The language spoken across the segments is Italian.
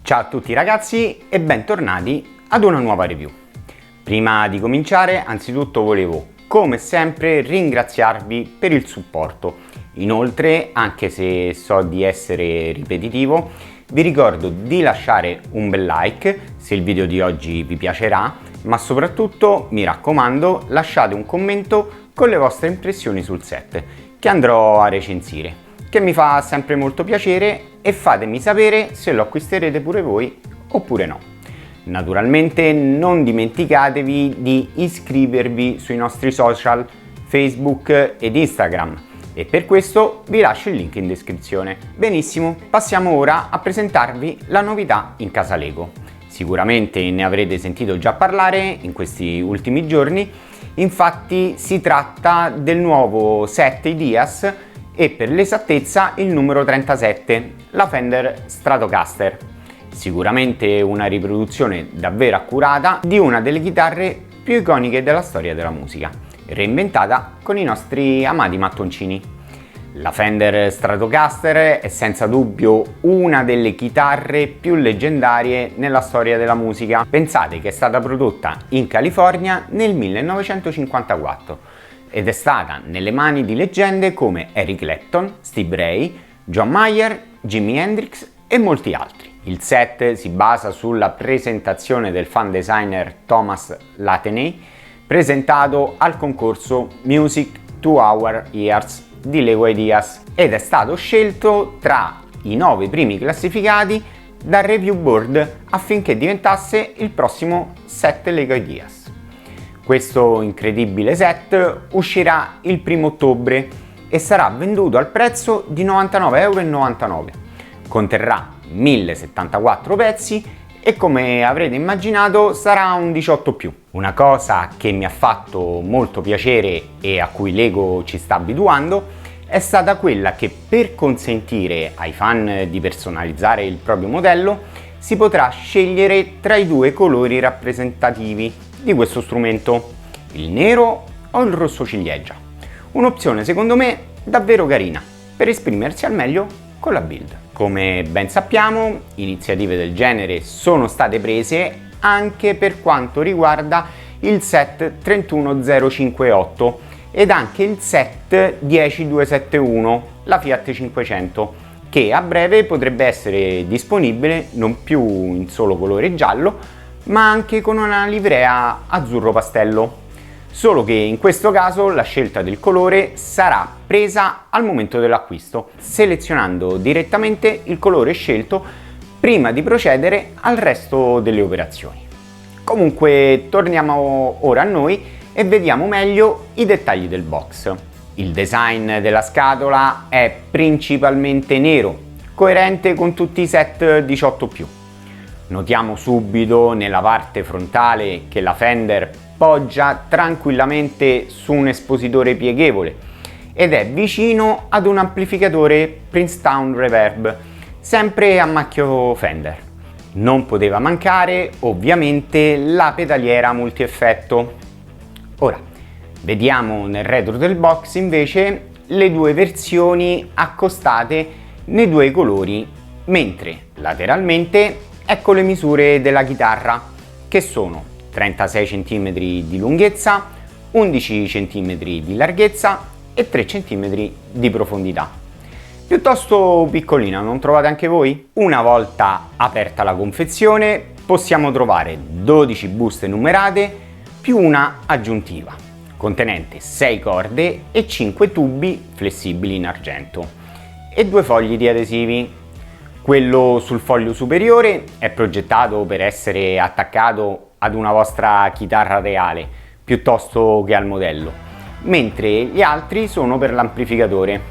Ciao a tutti ragazzi e bentornati ad una nuova review. Prima di cominciare, anzitutto volevo, come sempre, ringraziarvi per il supporto. Inoltre, anche se so di essere ripetitivo, vi ricordo di lasciare un bel like se il video di oggi vi piacerà, ma soprattutto, mi raccomando, lasciate un commento con le vostre impressioni sul set, che andrò a recensire, che mi fa sempre molto piacere, e fatemi sapere se lo acquisterete pure voi oppure no. Naturalmente non dimenticatevi di iscrivervi sui nostri social Facebook ed Instagram, e per questo vi lascio il link in descrizione. Benissimo, passiamo ora a presentarvi la novità in casa Lego. Sicuramente ne avrete sentito già parlare in questi ultimi giorni, infatti si tratta del nuovo set Ideas e per l'esattezza il numero 37, la Fender Stratocaster. Sicuramente una riproduzione davvero accurata di una delle chitarre più iconiche della storia della musica, reinventata con i nostri amati mattoncini. La Fender Stratocaster è senza dubbio una delle chitarre più leggendarie nella storia della musica. Pensate che è stata prodotta in California nel 1954 ed è stata nelle mani di leggende come Eric Clapton, Steve Ray, John Mayer, Jimi Hendrix e molti altri. Il set si basa sulla presentazione del fan designer Thomas Lathaney, presentato al concorso Music to Our Ears di Lego Ideas, ed è stato scelto tra i 9 primi classificati dal review board affinché diventasse il prossimo set Lego Ideas. Questo incredibile set uscirà il 1° ottobre e sarà venduto al prezzo di 99,99 €. Conterrà 1074 pezzi e, come avrete immaginato, sarà un 18+. Una cosa che mi ha fatto molto piacere e a cui Lego ci sta abituando è stata quella che, per consentire ai fan di personalizzare il proprio modello, si potrà scegliere tra i 2 colori rappresentativi di questo strumento, il nero o il rosso ciliegia. Un'opzione secondo me davvero carina per esprimersi al meglio con la build. Come ben sappiamo, iniziative del genere sono state prese anche per quanto riguarda il set 31058 ed anche il set 10271, la Fiat 500, che a breve potrebbe essere disponibile non più in solo colore giallo, ma anche con una livrea azzurro pastello. Solo che in questo caso la scelta del colore sarà presa al momento dell'acquisto, selezionando direttamente il colore scelto prima di procedere al resto delle operazioni. Comunque torniamo ora a noi e vediamo meglio i dettagli del box. Il design della scatola è principalmente nero, coerente con tutti i set 18+. Notiamo subito nella parte frontale che la Fender poggia tranquillamente su un espositore pieghevole ed è vicino ad un amplificatore Princeton Reverb, sempre a marchio Fender. Non poteva mancare ovviamente la pedaliera multieffetto. Ora, vediamo nel retro del box invece le 2 versioni accostate nei 2 colori, mentre lateralmente ecco le misure della chitarra, che sono 36 cm di lunghezza, 11 cm di larghezza e 3 cm di profondità. Piuttosto piccolina, non trovate anche voi? Una volta aperta la confezione possiamo trovare 12 buste numerate più una aggiuntiva, contenente 6 corde e 5 tubi flessibili in argento e 2 fogli di adesivi. Quello sul foglio superiore è progettato per essere attaccato ad una vostra chitarra reale piuttosto che al modello, mentre gli altri sono per l'amplificatore.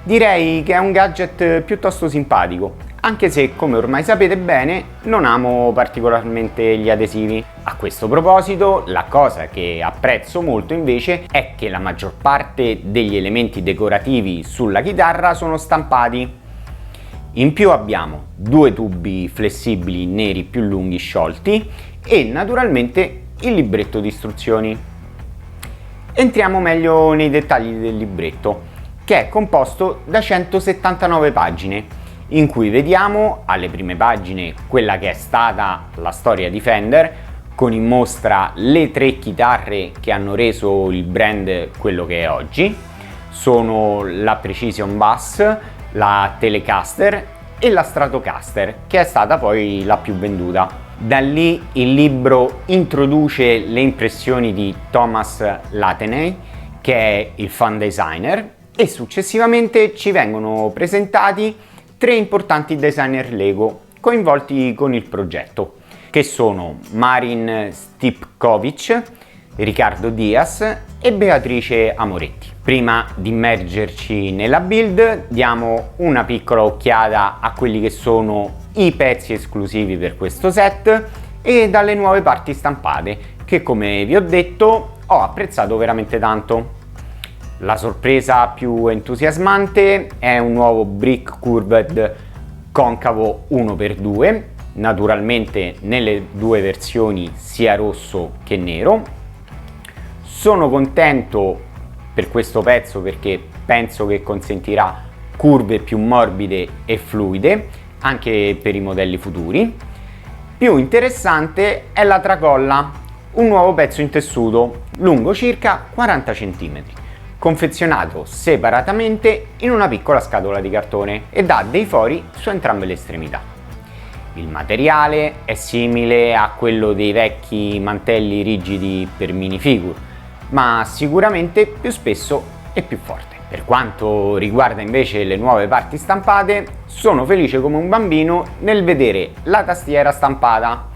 Direi che è un gadget piuttosto simpatico, anche se, come ormai sapete bene, non amo particolarmente gli adesivi. A questo proposito, la cosa che apprezzo molto invece è che la maggior parte degli elementi decorativi sulla chitarra sono stampati. In più abbiamo 2 tubi flessibili neri più lunghi sciolti e naturalmente il libretto di istruzioni. Entriamo meglio nei dettagli del libretto, che è composto da 179 pagine in cui vediamo alle prime pagine quella che è stata la storia di Fender, con in mostra le 3 chitarre che hanno reso il brand quello che è oggi. Sono la Precision Bass, la Telecaster e la Stratocaster, che è stata poi la più venduta. Da lì il libro introduce le impressioni di Thomas Latheney, che è il fan designer, e successivamente ci vengono presentati 3 importanti designer Lego coinvolti con il progetto, che sono Marin Stipkovic, Riccardo Diaz e Beatrice Amoretti. Prima di immergerci nella build, diamo una piccola occhiata a quelli che sono i pezzi esclusivi per questo set e dalle nuove parti stampate, che come vi ho detto ho apprezzato veramente tanto. La sorpresa più entusiasmante è un nuovo brick curved concavo 1x2, naturalmente nelle 2 versioni sia rosso che nero. Sono contento per questo pezzo perché penso che consentirà curve più morbide e fluide anche per i modelli futuri. Più interessante è la tracolla, un nuovo pezzo in tessuto lungo circa 40 cm, confezionato separatamente in una piccola scatola di cartone ed ha dei fori su entrambe le estremità. Il materiale è simile a quello dei vecchi mantelli rigidi per minifigure, ma sicuramente più spesso e più forte. Per quanto riguarda invece le nuove parti stampate, sono felice come un bambino nel vedere la tastiera stampata,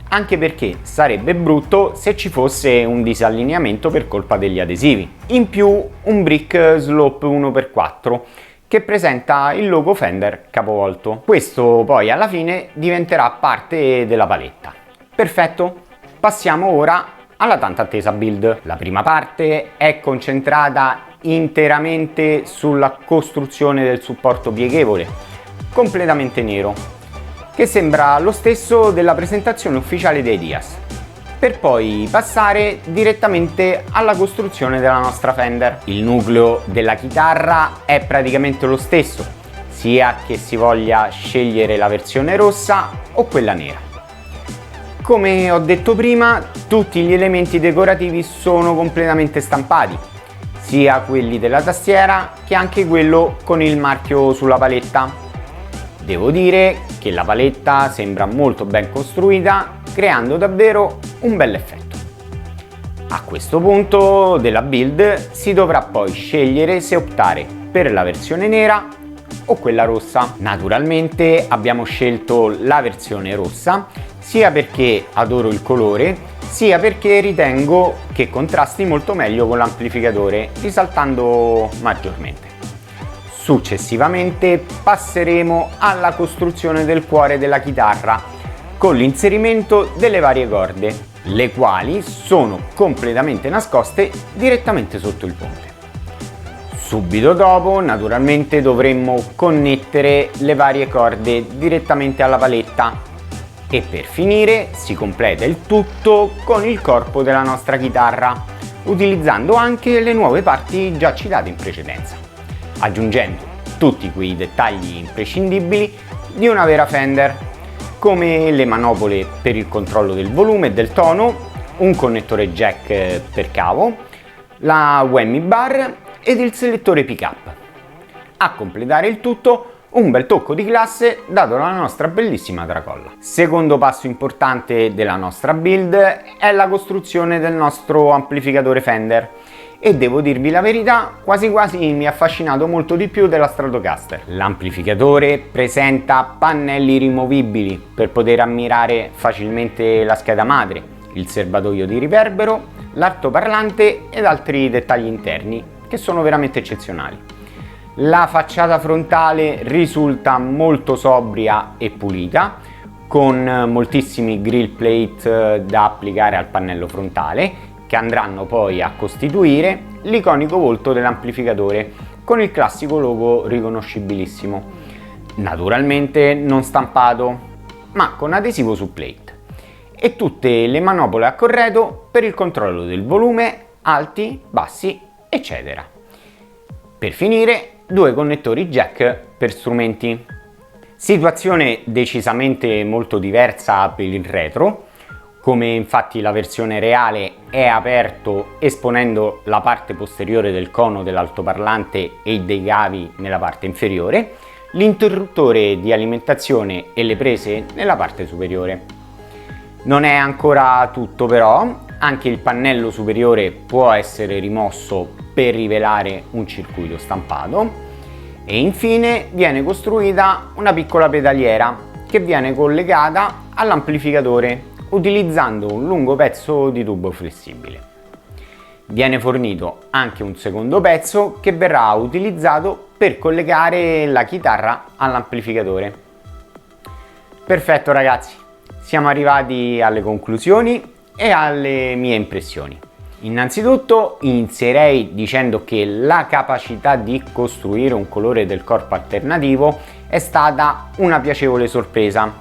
anche perché sarebbe brutto se ci fosse un disallineamento per colpa degli adesivi. In più un brick slope 1x4 che presenta il logo Fender capovolto. Questo poi alla fine diventerà parte della paletta. Perfetto, passiamo ora alla tanto attesa build. La prima parte è concentrata interamente sulla costruzione del supporto pieghevole, completamente nero, che sembra lo stesso della presentazione ufficiale dei Diaz, per poi passare direttamente alla costruzione della nostra Fender. Il nucleo della chitarra è praticamente lo stesso, sia che si voglia scegliere la versione rossa o quella nera. Come ho detto prima, tutti gli elementi decorativi sono completamente stampati, sia quelli della tastiera che anche quello con il marchio sulla paletta. Devo dire che la paletta sembra molto ben costruita, creando davvero un bel effetto. A questo punto della build si dovrà poi scegliere se optare per la versione nera o quella rossa. Naturalmente abbiamo scelto la versione rossa, sia perché adoro il colore, sia perché ritengo che contrasti molto meglio con l'amplificatore, risaltando maggiormente. Successivamente passeremo alla costruzione del cuore della chitarra, con l'inserimento delle varie corde, le quali sono completamente nascoste direttamente sotto il ponte. Subito dopo, naturalmente, dovremmo connettere le varie corde direttamente alla paletta e per finire si completa il tutto con il corpo della nostra chitarra, utilizzando anche le nuove parti già citate in precedenza, aggiungendo tutti quei dettagli imprescindibili di una vera Fender, come le manopole per il controllo del volume e del tono, un connettore jack per cavo, la whammy bar ed il selettore pick-up. A completare il tutto un bel tocco di classe dato dalla nostra bellissima tracolla. Secondo passo importante della nostra build è la costruzione del nostro amplificatore Fender, e devo dirvi la verità, quasi quasi mi ha affascinato molto di più della Stratocaster. L'amplificatore presenta pannelli rimovibili per poter ammirare facilmente la scheda madre, il serbatoio di riverbero, l'altoparlante ed altri dettagli interni che sono veramente eccezionali. La facciata frontale risulta molto sobria e pulita, con moltissimi grill plate da applicare al pannello frontale, che andranno poi a costituire l'iconico volto dell'amplificatore con il classico logo riconoscibilissimo, naturalmente non stampato ma con adesivo su plate, e tutte le manopole a corredo per il controllo del volume, alti, bassi, eccetera. Per finire, 2 connettori jack per strumenti. Situazione decisamente molto diversa per il retro, come infatti la versione reale è aperto esponendo la parte posteriore del cono dell'altoparlante e dei cavi nella parte inferiore, l'interruttore di alimentazione e le prese nella parte superiore. Non è ancora tutto però, anche il pannello superiore può essere rimosso per rivelare un circuito stampato e infine viene costruita una piccola pedaliera che viene collegata all'amplificatore utilizzando un lungo pezzo di tubo flessibile. Viene fornito anche un secondo pezzo che verrà utilizzato per collegare la chitarra all'amplificatore. Perfetto ragazzi, siamo arrivati alle conclusioni e alle mie impressioni. Innanzitutto inizierei dicendo che la capacità di costruire un colore del corpo alternativo è stata una piacevole sorpresa.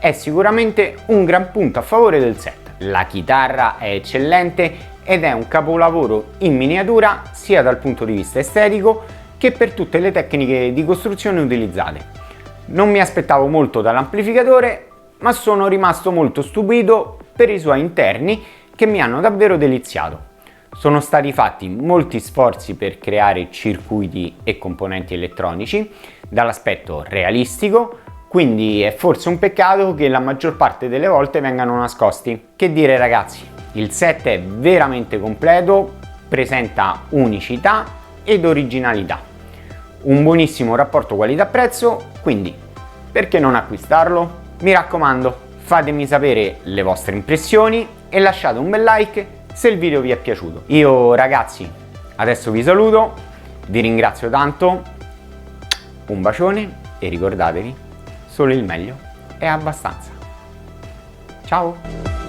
È sicuramente un gran punto a favore del set. La chitarra è eccellente ed è un capolavoro in miniatura sia dal punto di vista estetico che per tutte le tecniche di costruzione utilizzate. Non mi aspettavo molto dall'amplificatore, ma sono rimasto molto stupito per i suoi interni che mi hanno davvero deliziato. Sono stati fatti molti sforzi per creare circuiti e componenti elettronici dall'aspetto realistico, quindi è forse un peccato che la maggior parte delle volte vengano nascosti. Che dire ragazzi, il set è veramente completo, presenta unicità ed originalità. Un buonissimo rapporto qualità-prezzo, quindi perché non acquistarlo? Mi raccomando, fatemi sapere le vostre impressioni e lasciate un bel like se il video vi è piaciuto. Io ragazzi adesso vi saluto, vi ringrazio tanto, un bacione e ricordatevi, solo il meglio è abbastanza. Ciao!